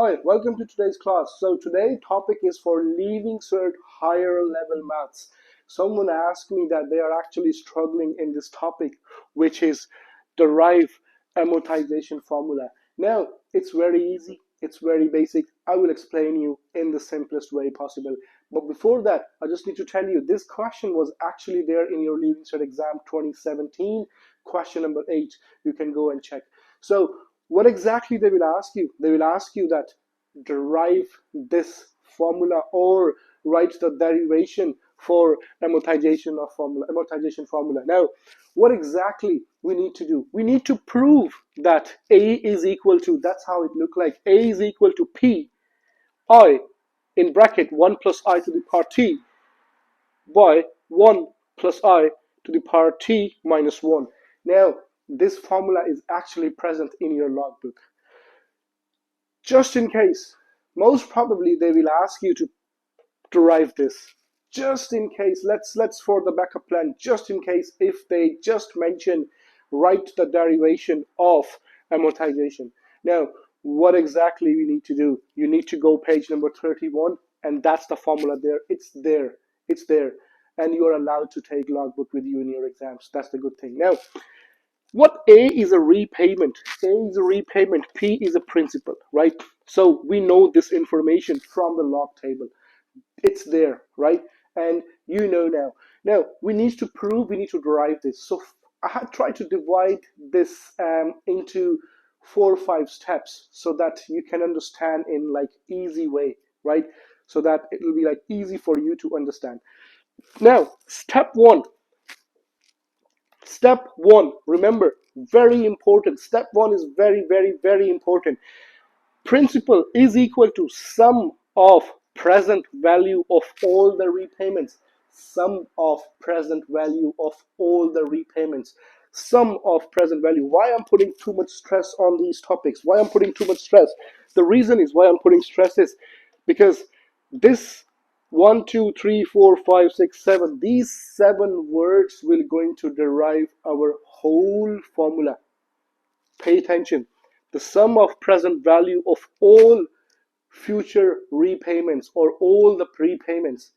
Hi, welcome to today's class. So today topic is for leaving cert higher level maths. Someone asked me that they are actually struggling in this topic, which is derive amortization formula. Now, it's very easy, it's very basic. I will explain you in the simplest way possible. But before that, I just need to tell you this question was actually there in your leaving cert exam 2017, question number 8. You can go and check. So what exactly they will ask you? They will ask you that derive this formula or write the derivation for amortization formula. Now, what exactly we need to do? We need to prove that A is equal to, that's how it look like, A is equal to P I in bracket 1 plus I to the power T by 1 plus I to the power T minus 1. Now, this formula is actually present in your logbook. Just in case, most probably they will ask you to derive this. Just in case, let's for the backup plan, just in case if they just mention write the derivation of amortization. Now, what exactly we need to do? You need to go page number 31, and that's the formula there. It's there. It's there. And you are allowed to take logbook with you in your exams. That's the good thing. Now, what A is a repayment, A is a repayment, P is a principal, right? So we know this information from the log table. It's there, right? And you know now. Now we need to prove, we need to derive this. So I had tried to divide this into 4 or 5 steps so that you can understand in like easy way, right? So that it will be like easy for you to understand. Now, Step one, remember, very important. Step one is very, very, very important. Principal is equal to sum of present value of all the repayments. Sum of present value of all the repayments. Sum of present value. Why I'm putting too much stress on these topics? Why I'm putting too much stress? The reason is why I'm putting stress is because this 1, 2, 3, 4, 5, 6, 7. These 7 words will going to derive our whole formula. Pay attention. The sum of present value of all future repayments or all the prepayments.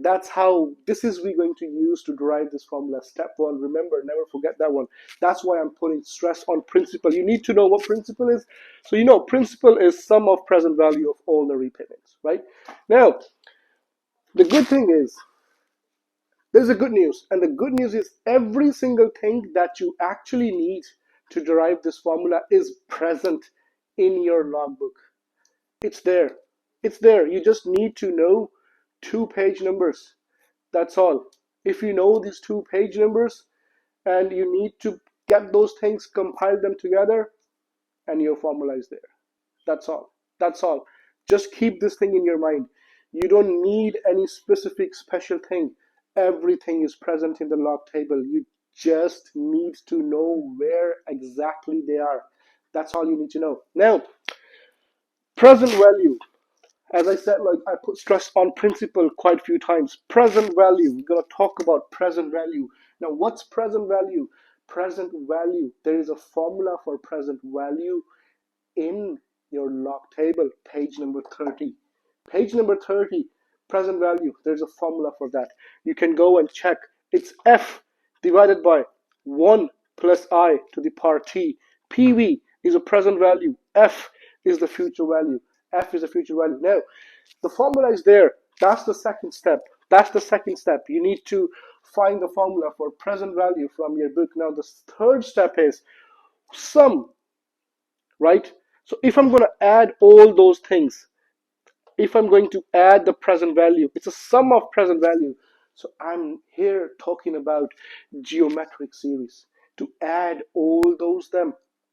That's how this is we're going to use to derive this formula. Step one, remember, never forget that one. That's why I'm putting stress on principal. You need to know what principal is. So you know principal is sum of present value of all the repayments, right? Now, the good thing is, there's a good news. And the good news is every single thing that you actually need to derive this formula is present in your logbook. It's there. It's there. You just need to know 2 page numbers. That's all. If you know these 2 page numbers and you need to get those things, compile them together, and your formula is there. That's all. That's all. Just keep this thing in your mind. You don't need any specific special thing. Everything is present in the log table. You just need to know where exactly they are. That's all you need to know. Now, present value. As I said, like I put stress on principle quite a few times. Present value. We're gonna talk about present value. Now, what's present value? Present value. There is a formula for present value in your log table, page number 30. Page number 30, present value. There's a formula for that. You can go and check. It's F divided by 1 plus I to the power T. PV is a present value. F is the future value. F is the future value. Now, the formula is there. That's the second step. That's the second step. You need to find the formula for present value from your book. Now, the third step is sum, right? So if I'm going to add all those things, if I'm going to add the present value, it's a sum of present value. So I'm here talking about geometric series to add all those them,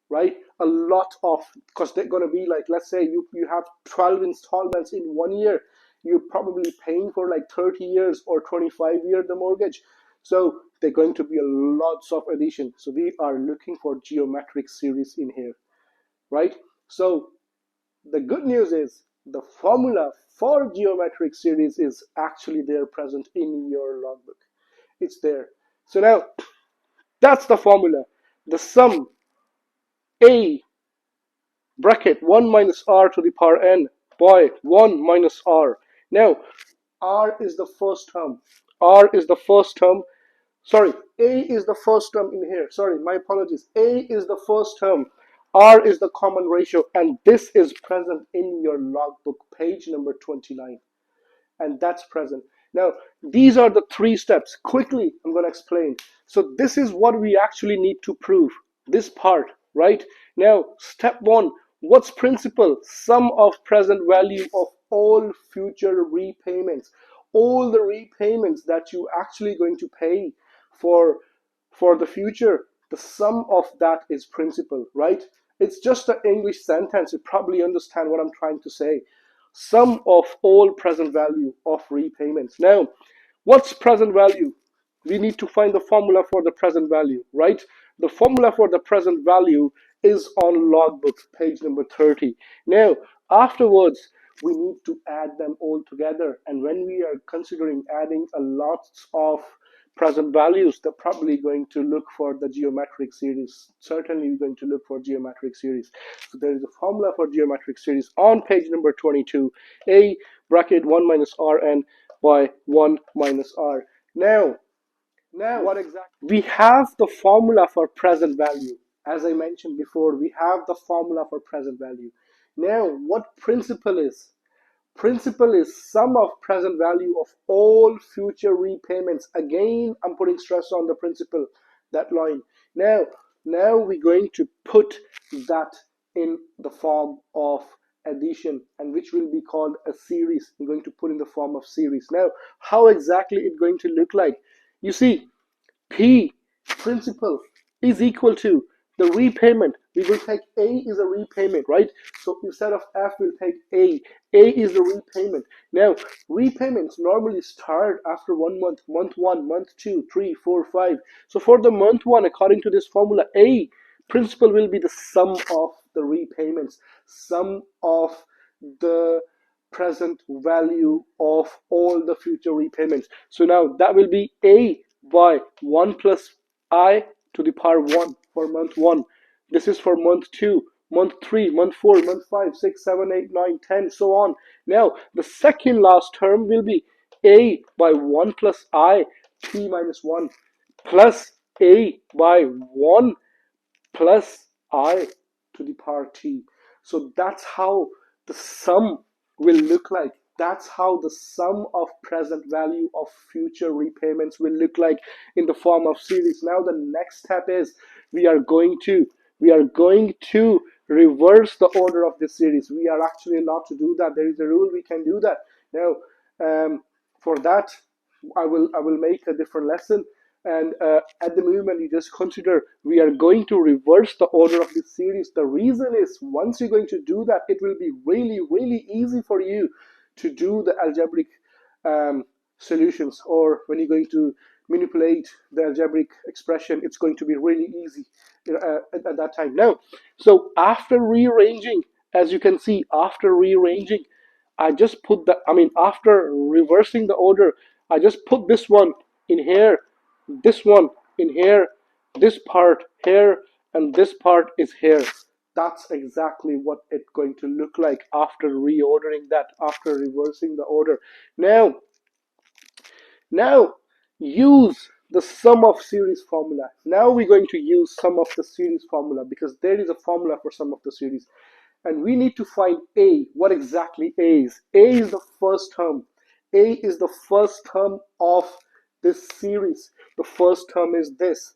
right? A lot of, because they're going to be like, let's say you have 12 installments in 1 year. You're probably paying for like 30 years or 25 years the mortgage. So they're going to be a lots of addition. So we are looking for geometric series in here, right? So the good news is the formula for geometric series is actually there present in your logbook. It's there. So now that's the formula. The sum A bracket 1 minus r to the power n by 1 minus r. Now, r is the first term. R is the first term. Sorry, a is the first term in here. Sorry, my apologies. A is the first term. R is the common ratio, and this is present in your logbook, page number 29. And that's present. Now, these are the three steps. Quickly, I'm going to explain. So this is what we actually need to prove, this part, right? Now, step one, what's principal? Sum of present value of all future repayments. All the repayments that you actually going to pay for the future, the sum of that is principal, right? It's just an English sentence. You probably understand what I'm trying to say. Sum of all present value of repayments. Now, what's present value? We need to find the formula for the present value, right? The formula for the present value is on logbook, page number 30. Now, afterwards, we need to add them all together. And when we are considering adding a lot of present values, they're probably going to look for the geometric series. Certainly you're going to look for geometric series. So there is a formula for geometric series on page number 22. A bracket 1 minus rn by 1 minus r. Now, what exactly? We have the formula for present value. As I mentioned before, we have the formula for present value. Now, what principal is? Principal is sum of present value of all future repayments. Again, I'm putting stress on the principal, that line. Now we're going to put that in the form of addition, and which will be called a series. I'm going to put in the form of series. Now, how exactly it's going to look like? You see, P, principal, is equal to the repayment. We will take A is a repayment, right? So instead of F, we'll take A. A is the repayment. Now, repayments normally start after 1 month, month 1, month 2, 3, 4, 5. So for the month 1, according to this formula, A, principal will be the sum of the repayments, sum of the present value of all the future repayments. So now that will be A by 1 plus I to the power 1 for month 1. This is for month 2, month 3, month 4, month 5, 6, 7, 8, 9, 10, so on. Now, the second last term will be A by 1 plus I, T minus 1, plus A by 1 plus I to the power T. So that's how the sum will look like. That's how the sum of present value of future repayments will look like in the form of series. Now the next step is we are going to reverse the order of this series. We are actually allowed to do that. There is a rule we can do that. Now, for that, I will make a different lesson. And at the moment, you just consider we are going to reverse the order of this series. The reason is once you're going to do that, it will be really, really easy for you to do the algebraic solutions, or when you're going to manipulate the algebraic expression, it's going to be really easy at that time. Now, so after rearranging, as you can see, after rearranging, I just put the, after reversing the order, I just put this one in here, this one in here, this part here, and this part is here. That's exactly what it's going to look like after reordering that, after reversing the order. Now use the sum of series formula. Now we're going to use sum of the series formula because there is a formula for sum of the series. And we need to find A. What exactly A is? A is the first term. A is the first term of this series. The first term is this.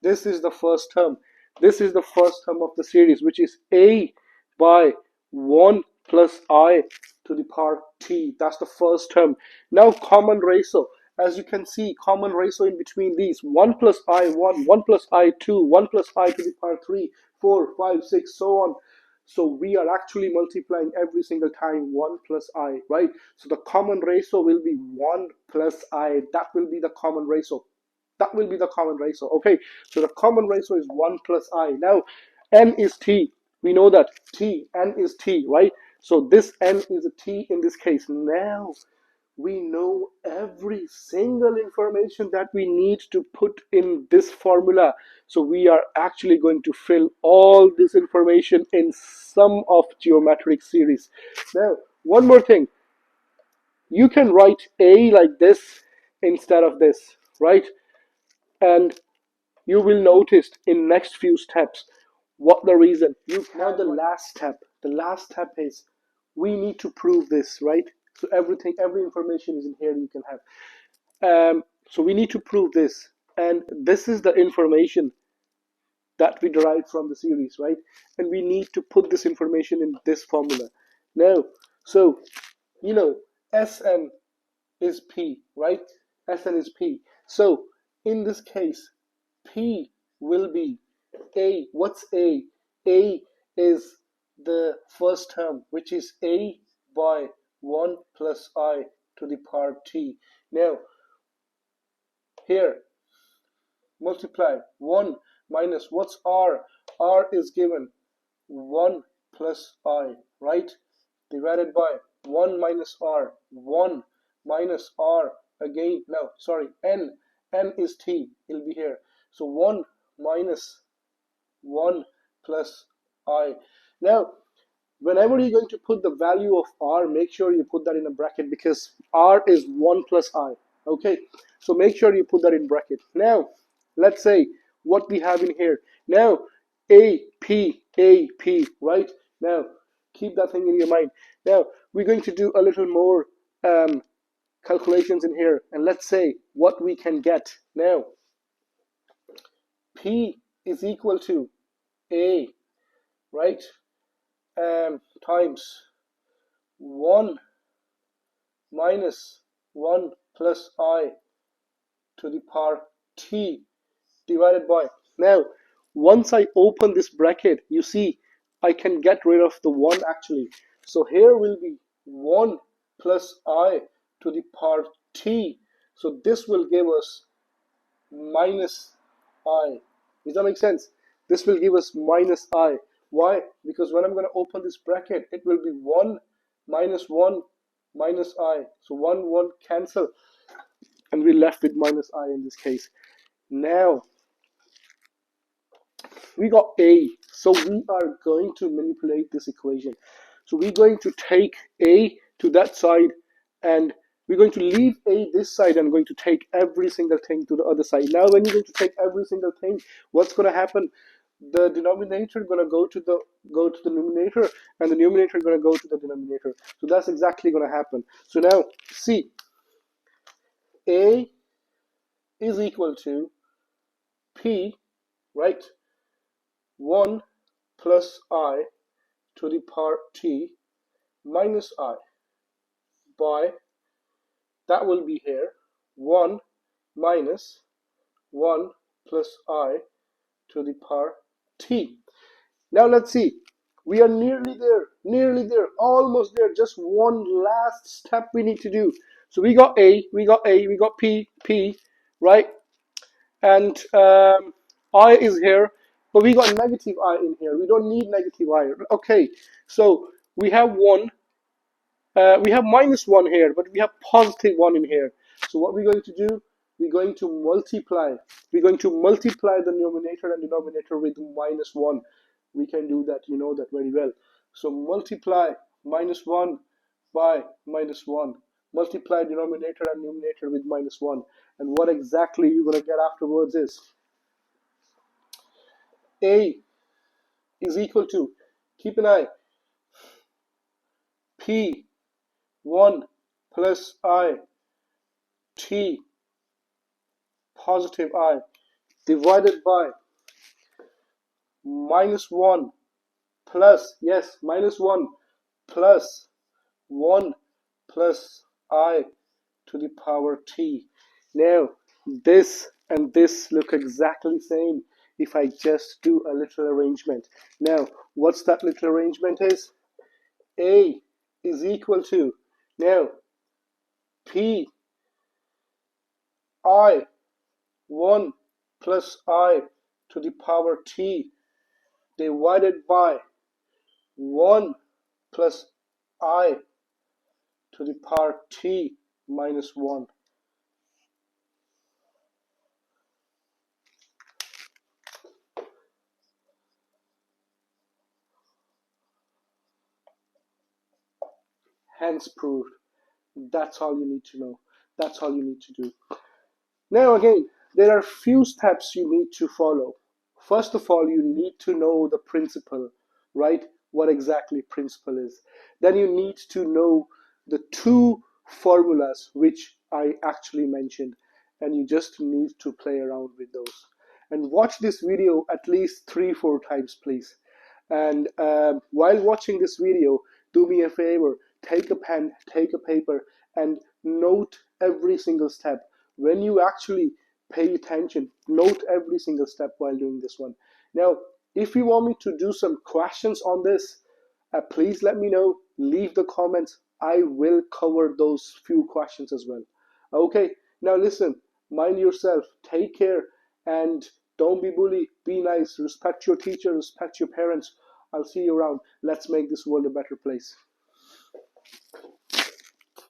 This is the first term. This is the first term of the series, which is A by 1 plus I to the power T. That's the first term. Now common ratio. As you can see, common ratio in between these. 1 plus I 1, 1 plus I 2, 1 plus I to the power 3, 4, 5, 6, so on. So we are actually multiplying every single time 1 plus I, right? So the common ratio will be 1 plus I. That will be the common ratio. That will be the common ratio. Okay, so the common ratio is 1 plus I. Now, n is t. We know that n is t, right? So this n is a t in this case. Now, we know every single information that we need to put in this formula. So we are actually going to fill all this information in sum of geometric series. Now, one more thing, you can write a like this instead of this, right? And you will notice in next few steps what the reason. Now the last step is we need to prove this, right? So everything, every information is in here you can have. So we need to prove this, and this is the information that we derived from the series, right? And we need to put this information in this formula. Now, so you know, Sn is P, right? Sn is P. So in this case, P will be A. What's A? A is the first term, which is A by 1 plus I to the power T. Now, here, multiply 1 minus what's R? R is given 1 plus I, right? Divided by 1 minus R, 1 minus R again, no, sorry, N is T, it'll be here. So 1 minus 1 plus I. Now, whenever you're going to put the value of R, make sure you put that in a bracket because R is 1 plus I, okay? So make sure you put that in bracket. Now, let's say what we have in here. Now, AP, right? Now, keep that thing in your mind. Now, we're going to do a little more calculations in here, and let's say what we can get. Now, P is equal to A, right? Times 1 minus 1 plus I to the power T divided by. Now, once I open this bracket, you see I can get rid of the 1 actually. So here will be 1 plus I to the power T. So this will give us minus I. Does that make sense? This will give us minus I. Why? Because when I'm going to open this bracket, it will be 1 minus 1 minus I. So 1 cancel, and we're left with minus I in this case. Now, we got A. So we are going to manipulate this equation. So we're going to take A to that side, and we're going to leave A this side and going to take every single thing to the other side. Now, when you're going to take every single thing, what's going to happen? The denominator going to go to the numerator, and the numerator going to go to the denominator. So that's exactly going to happen. So now, see, A is equal to P, right? 1 plus I to the power T minus I by, that will be here, 1 minus 1 plus I to the power T. Now let's see. We are nearly there, almost there. Just one last step we need to do. So we got A, we got P, right? And I is here, but we got negative I in here. We don't need negative I. Okay, so we have 1. We have minus 1 here, but we have positive 1 in here. So what we're going to do, we're going to multiply. We're going to multiply the numerator and denominator with minus 1. We can do that, you know that very well. So multiply minus 1 by minus 1. Multiply denominator and numerator with minus 1. And what exactly you're going to get afterwards is A is equal to, keep an eye, P 1 plus I T positive I divided by minus 1 plus, yes, minus 1 plus 1 plus I to the power T. Now, this and this look exactly same if I just do a little arrangement. Now, what's that little arrangement is? A is equal to, now, P I 1 plus I to the power T divided by 1 plus I to the power T minus 1. Hence proved. That's all you need to know. That's all you need to do. Now again, there are few steps you need to follow. First of all, you need to know the principle, right? What exactly principle is. Then you need to know the two formulas which I actually mentioned, and you just need to play around with those. And watch this video at least 3-4 times, please. And while watching this video, do me a favor, take a pen, take a paper, and note every single step. When you actually pay attention, note every single step while doing this one. Now, if you want me to do some questions on this, please let me know. Leave the comments. I will cover those few questions as well. Okay, now listen, mind yourself, take care, and don't be bully, be nice, respect your teacher, respect your parents. I'll see you around. Let's make this world a better place.